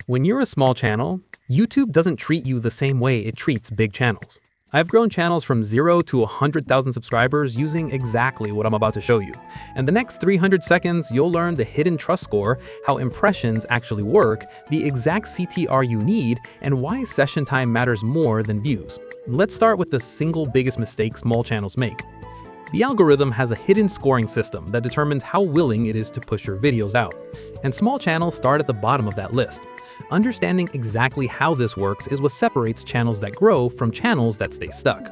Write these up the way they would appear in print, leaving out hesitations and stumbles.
When you're a small channel, YouTube doesn't treat you the same way it treats big channels. I've grown channels from 0 to 100,000 subscribers using exactly what I'm about to show you. And the next 300 seconds, you'll learn the hidden trust score, how impressions actually work, the exact CTR you need, and why session time matters more than views. Let's start with the single biggest mistake small channels make. The algorithm has a hidden scoring system that determines how willing it is to push your videos out. And small channels start at the bottom of that list. Understanding exactly how this works is what separates channels that grow from channels that stay stuck.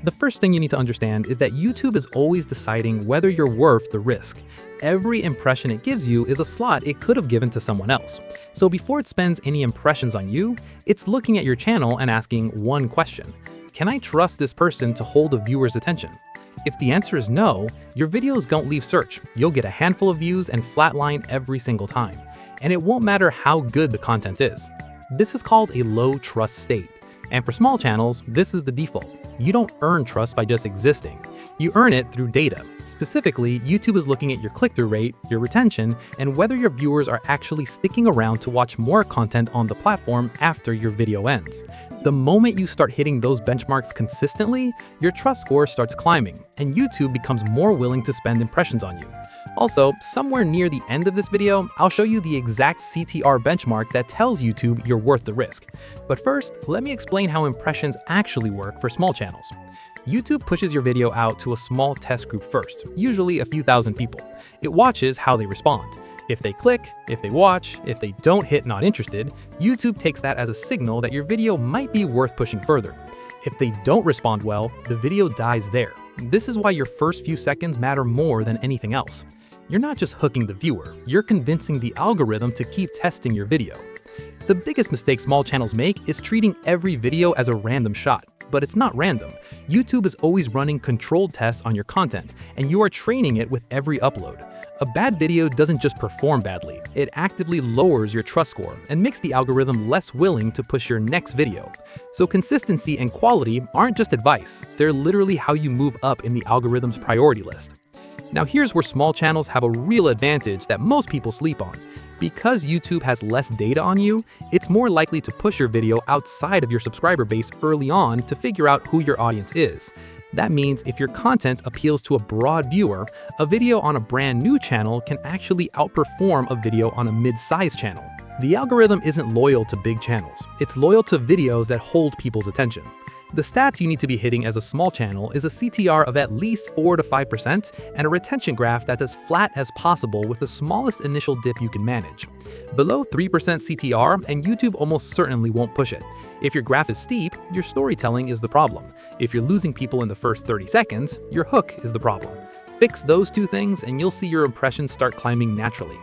The first thing you need to understand is that YouTube is always deciding whether you're worth the risk. Every impression it gives you is a slot it could have given to someone else. So before it spends any impressions on you, it's looking at your channel and asking one question: can I trust this person to hold a viewer's attention? If the answer is no, your videos don't leave search. You'll get a handful of views and flatline every single time. And it won't matter how good the content is. This is called a low trust state. And for small channels, this is the default. You don't earn trust by just existing. You earn it through data. Specifically, YouTube is looking at your click-through rate, your retention, and whether your viewers are actually sticking around to watch more content on the platform after your video ends. The moment you start hitting those benchmarks consistently, your trust score starts climbing, and YouTube becomes more willing to spend impressions on you. Also, somewhere near the end of this video, I'll show you the exact CTR benchmark that tells YouTube you're worth the risk. But first, let me explain how impressions actually work for small channels. YouTube pushes your video out to a small test group first, usually a few thousand people. It watches how they respond. If they click, if they watch, if they don't hit not interested, YouTube takes that as a signal that your video might be worth pushing further. If they don't respond well, the video dies there. This is why your first few seconds matter more than anything else. You're not just hooking the viewer, you're convincing the algorithm to keep testing your video. The biggest mistake small channels make is treating every video as a random shot. But it's not random. YouTube is always running controlled tests on your content, and you are training it with every upload. A bad video doesn't just perform badly, it actively lowers your trust score and makes the algorithm less willing to push your next video. So consistency and quality aren't just advice, they're literally how you move up in the algorithm's priority list. Now here's where small channels have a real advantage that most people sleep on. Because YouTube has less data on you, it's more likely to push your video outside of your subscriber base early on to figure out who your audience is. That means if your content appeals to a broad viewer, a video on a brand new channel can actually outperform a video on a mid-sized channel. The algorithm isn't loyal to big channels, it's loyal to videos that hold people's attention. The stats you need to be hitting as a small channel is a CTR of at least 4 to 5% and a retention graph that's as flat as possible with the smallest initial dip you can manage. Below 3% CTR and YouTube almost certainly won't push it. If your graph is steep, your storytelling is the problem. If you're losing people in the first 30 seconds, your hook is the problem. Fix those two things and you'll see your impressions start climbing naturally.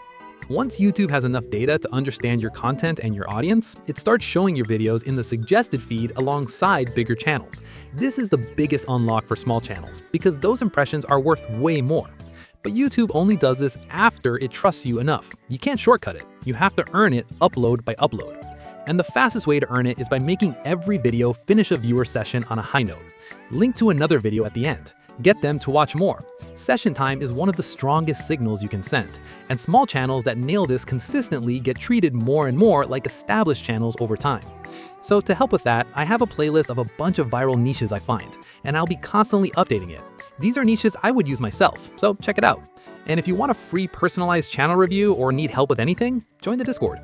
Once YouTube has enough data to understand your content and your audience, it starts showing your videos in the suggested feed alongside bigger channels. This is the biggest unlock for small channels because those impressions are worth way more. But YouTube only does this after it trusts you enough. You can't shortcut it. You have to earn it upload by upload. And the fastest way to earn it is by making every video finish a viewer session on a high note. Link to another video at the end. Get them to watch more. Session time is one of the strongest signals you can send, and small channels that nail this consistently get treated more and more like established channels over time. So to help with that, I have a playlist of a bunch of viral niches I find, and I'll be constantly updating it. These are niches I would use myself, so check it out. And if you want a free personalized channel review or need help with anything, join the Discord.